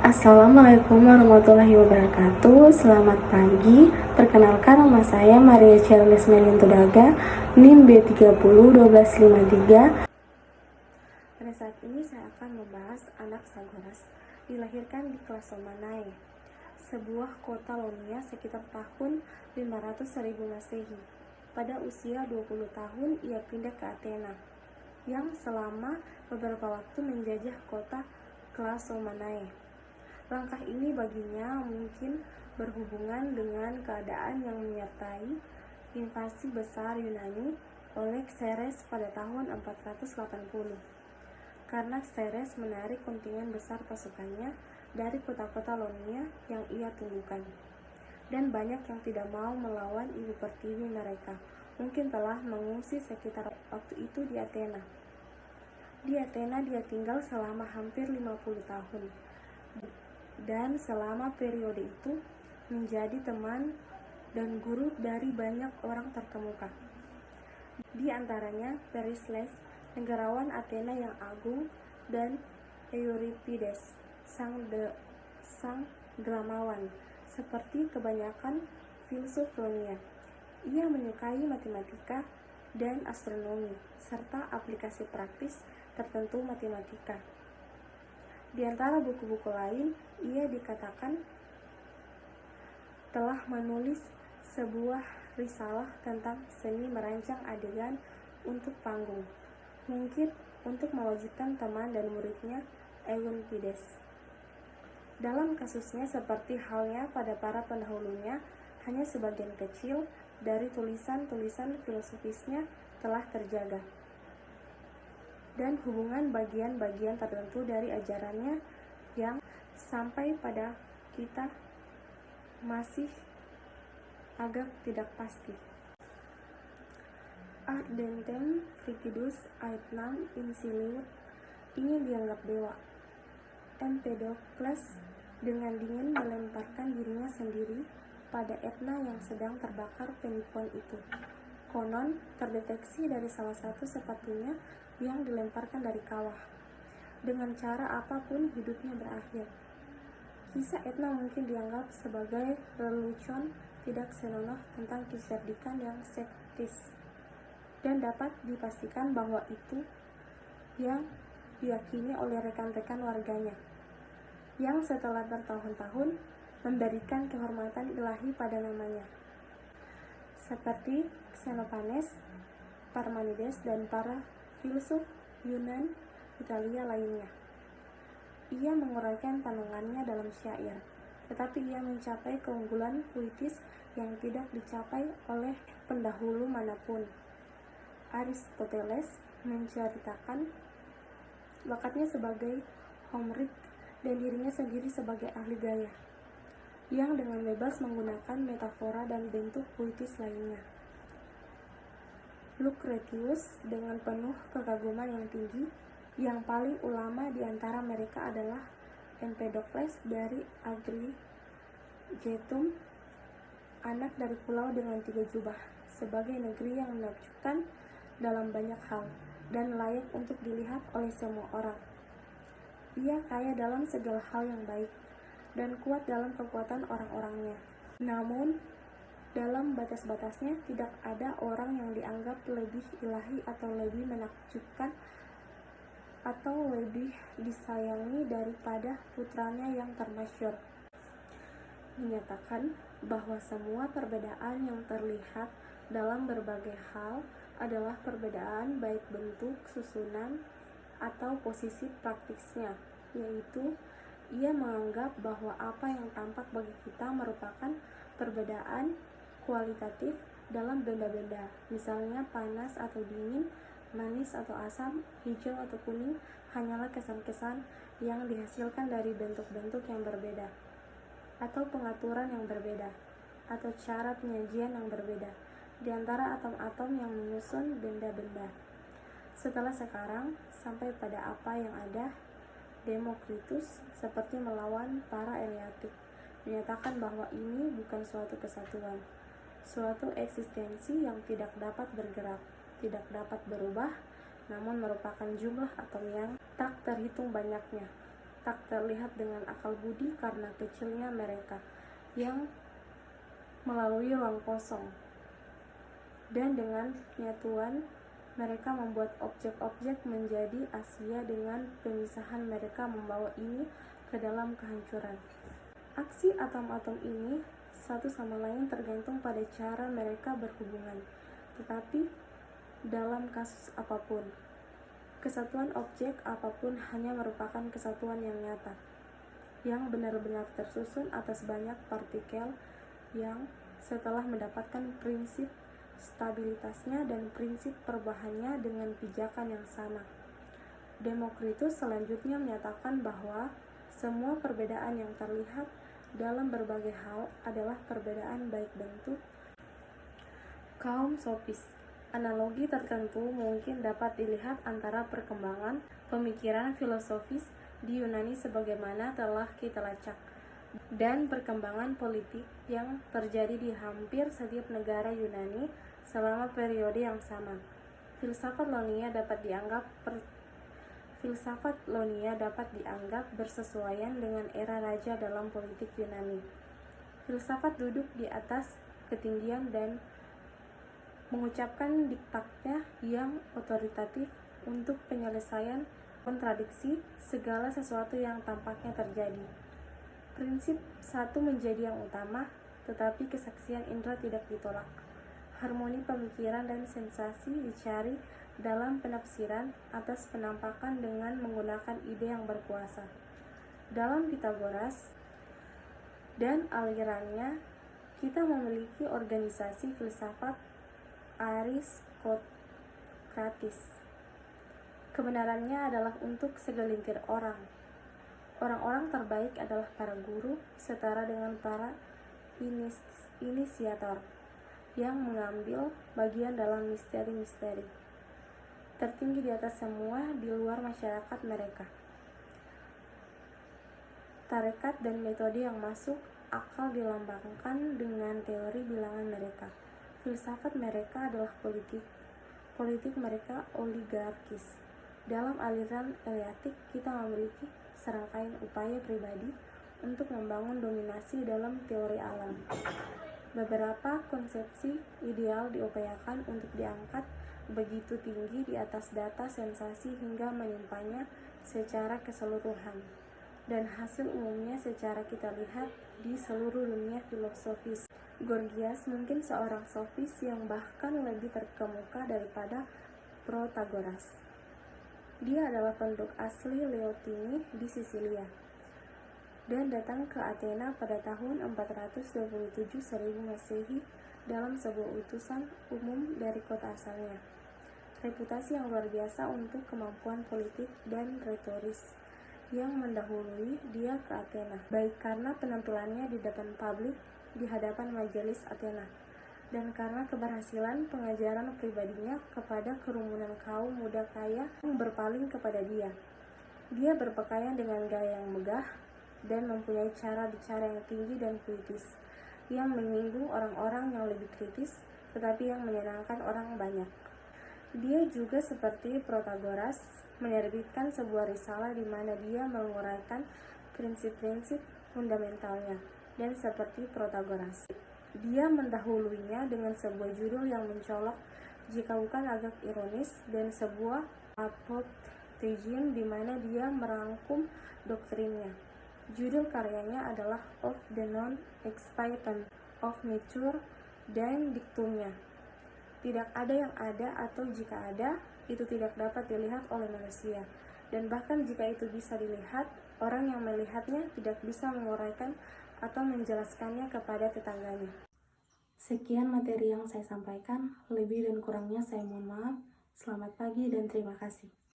Assalamualaikum warahmatullahi wabarakatuh. Selamat pagi. Perkenalkan, nama saya Maria Charles Meliantudaga, NIM B301253. Pada saat ini saya akan membahas Anaxagoras. Dilahirkan di Klasomanae, sebuah kota Ionia sekitar tahun 500.000 Masehi. Pada usia 20 tahun ia pindah ke Athena, yang selama beberapa waktu menjajah kota Klasomanae. Langkah ini baginya mungkin berhubungan dengan keadaan yang menyertai invasi besar Yunani oleh Xerxes pada tahun 480. Karena Xerxes menarik kontingen besar pasukannya dari kota-kota Ionia yang ia tundukkan. Dan banyak yang tidak mau melawan ibu pertiwi mereka, mungkin telah mengungsi sekitar waktu itu di Athena. Di Athena dia tinggal selama hampir 50 tahun. Dan selama periode itu menjadi teman dan guru dari banyak orang terkemuka. Di antaranya Pericles, negarawan Athena yang agung, dan Euripides, sang dramawan. Seperti kebanyakan filsuf Ionia, ia menyukai matematika dan astronomi, serta aplikasi praktis tertentu matematika. Di antara buku-buku lain, ia dikatakan telah menulis sebuah risalah tentang seni merancang adegan untuk panggung, mungkin untuk mewajibkan teman dan muridnya Euripides. Dalam kasusnya, seperti halnya pada para pendahulunya, hanya sebagian kecil dari tulisan-tulisan filosofisnya telah terjaga, dan hubungan bagian-bagian tertentu dari ajarannya yang sampai pada kita masih agak tidak pasti. Ardentem frigidus aetnam insiliut, ingin dianggap dewa. Empedocles dengan dingin melemparkan dirinya sendiri pada Etna yang sedang terbakar penipuan itu. Konon terdeteksi dari salah satu sepatunya yang dilemparkan dari kawah. Dengan cara apapun hidupnya berakhir. Kisah Etna mungkin dianggap sebagai lelucon tidak senonoh tentang kecerdikan yang skeptis, dan dapat dipastikan bahwa itu yang diyakini oleh rekan-rekan warganya, yang setelah bertahun-tahun memberikan kehormatan ilahi pada namanya, seperti Xenophanes, Parmenides, dan para filsuf Yunan Italia lainnya. Ia menguraikan pandangannya dalam syair, tetapi ia mencapai keunggulan puitis yang tidak dicapai oleh pendahulu manapun. Aristoteles menceritakan bakatnya sebagai Homeric dan dirinya sendiri sebagai ahli gaya, yang dengan bebas menggunakan metafora dan bentuk puitis lainnya. Lucretius dengan penuh kekaguman yang tinggi, yang paling ulama di antara mereka adalah Empedocles dari Agrigentum, anak dari pulau dengan 3 jubah, sebagai negeri yang menakjubkan dalam banyak hal dan layak untuk dilihat oleh semua orang. Ia kaya dalam segala hal yang baik dan kuat dalam kekuatan orang-orangnya. Namun dalam batas-batasnya tidak ada orang yang dianggap lebih ilahi atau lebih menakjubkan atau lebih disayangi daripada putranya yang termasyhur. Menyatakan bahwa semua perbedaan yang terlihat dalam berbagai hal adalah perbedaan baik bentuk, susunan, atau posisi praktisnya, yaitu ia menganggap bahwa apa yang tampak bagi kita merupakan perbedaan kualitatif dalam benda-benda, misalnya panas atau dingin, manis atau asam, hijau atau kuning, hanyalah kesan-kesan yang dihasilkan dari bentuk-bentuk yang berbeda, atau pengaturan yang berbeda, atau cara penyajian yang berbeda di antara atom-atom yang menyusun benda-benda. Setelah sekarang, sampai pada apa yang ada, Demokritus seperti melawan para Eleatik, menyatakan bahwa ini bukan suatu kesatuan, suatu eksistensi yang tidak dapat bergerak, tidak dapat berubah, namun merupakan jumlah atom yang tak terhitung banyaknya. tak terlihat dengan akal budi karena kecilnya mereka yang melalui ruang kosong. Dan dengan penyatuan mereka membuat objek-objek menjadi Asia, dengan pemisahan mereka membawa ini ke dalam kehancuran. Aksi atom-atom ini satu sama lain tergantung pada cara mereka berhubungan. Tetapi dalam kasus apapun, kesatuan objek apapun hanya merupakan kesatuan yang nyata, yang benar-benar tersusun atas banyak partikel yang setelah mendapatkan prinsip stabilitasnya dan prinsip perubahannya dengan pijakan yang sama. Demokritus selanjutnya menyatakan bahwa semua perbedaan yang terlihat dalam berbagai hal adalah perbedaan baik bentuk kaum sofis. Analogi tertentu mungkin dapat dilihat antara perkembangan pemikiran filosofis di Yunani sebagaimana telah kita lacak, dan perkembangan politik yang terjadi di hampir setiap negara Yunani selama periode yang sama. Filsafat Ionia dapat dianggap bersesuaian dengan era raja dalam politik Yunani. Filsafat duduk di atas ketinggian dan mengucapkan diktatnya yang otoritatif untuk penyelesaian kontradiksi segala sesuatu yang tampaknya terjadi. Prinsip satu menjadi yang utama, tetapi kesaksian indera tidak ditolak. Harmoni pemikiran dan sensasi dicari dalam penafsiran atas penampakan dengan menggunakan ide yang berkuasa. Dalam Pitagoras dan alirannya, kita memiliki organisasi filsafat aristokratis. Kebenarannya adalah untuk segelintir orang. Orang-orang terbaik adalah para guru, setara dengan para inisiator yang mengambil bagian dalam misteri-misteri tertinggi di atas semua di luar masyarakat mereka. Tarekat dan metode yang masuk akal dilambangkan dengan teori bilangan mereka. Filsafat mereka adalah politik mereka oligarkis. Dalam aliran Eleatik, kita memiliki serangkaian upaya pribadi untuk membangun dominasi dalam teori alam. Beberapa konsepsi ideal diupayakan untuk diangkat begitu tinggi di atas data sensasi hingga menyimpannya secara keseluruhan. Dan hasil umumnya secara kita lihat di seluruh dunia filosofis. Gorgias mungkin seorang sofis yang bahkan lebih terkemuka daripada Protagoras. Dia adalah penduduk asli Leotini di Sisilia dan datang ke Athena pada tahun 427 sebelum Masehi dalam sebuah utusan umum dari kota asalnya. Reputasi yang luar biasa untuk kemampuan politik dan retoris yang mendahului dia ke Athena, baik karena penampilannya di depan publik di hadapan majelis Athena, dan karena keberhasilan pengajaran pribadinya kepada kerumunan kaum muda kaya yang berpaling kepada dia. Dia berpakaian dengan gaya yang megah dan mempunyai cara bicara yang tinggi dan puitis, yang menyinggung orang-orang yang lebih kritis, tetapi yang menyenangkan orang banyak. Dia juga seperti Protagoras menerbitkan sebuah risalah di mana dia menguraikan prinsip-prinsip fundamentalnya, dan seperti Protagoras, dia mendahulunya dengan sebuah judul yang mencolok jika bukan agak ironis, dan sebuah apoptegm di mana dia merangkum doktrinnya. Judul karyanya adalah Of the Non-Existence of Nature, dan diktumnya, tidak ada yang ada, atau jika ada, itu tidak dapat dilihat oleh manusia, dan bahkan jika itu bisa dilihat, orang yang melihatnya tidak bisa menguraikan atau menjelaskannya kepada tetangganya. Sekian materi yang saya sampaikan, lebih dan kurangnya saya mohon maaf. Selamat pagi dan terima kasih.